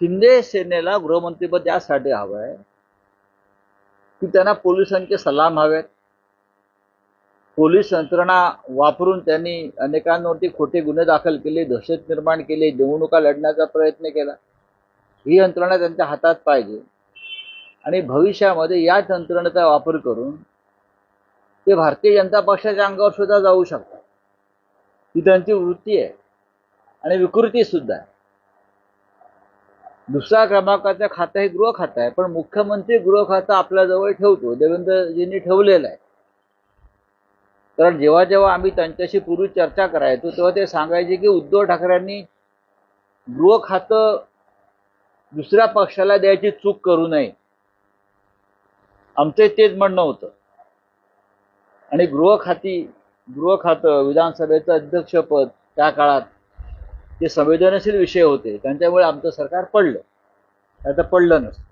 शिंदे सेनेला गृहमंत्रीपद यासाठी हवं आहे की त्यांना पोलिसांचे सलाम हवेत. पोलीस यंत्रणा वापरून त्यांनी अनेकांवरती खोटे गुन्हे दाखल केले, दहशत निर्माण केली, निवडणुका लढण्याचा प्रयत्न केला. ही यंत्रणा त्यांच्या हातात पाहिजे आणि भविष्यामध्ये याच यंत्रणेचा वापर करून ते भारतीय जनता पक्षाच्या अंगावर सुद्धा जाऊ शकतात. ही त्यांची वृत्ती आहे आणि विकृती सुद्धा आहे. दुसऱ्या क्रमांकाचं खातं हे गृह खातं आहे, पण मुख्यमंत्री गृह खातं आपल्याजवळ ठेवतो, देवेंद्रजींनी ठेवलेलं आहे. कारण जेव्हा जेव्हा आम्ही त्यांच्याशी पूर्वी चर्चा करायचो तेव्हा ते सांगायचे की उद्धव ठाकरेंनी गृह खातं दुसऱ्या पक्षाला द्यायची चूक करू नये, आमचे तेच म्हणणं होतं. आणि गृह खातं विधानसभेचं अध्यक्षपद त्या काळात ते संवेदनशील विषय होते, त्यांच्यामुळे आमचं सरकार पडलं. आता पडलं नसतं.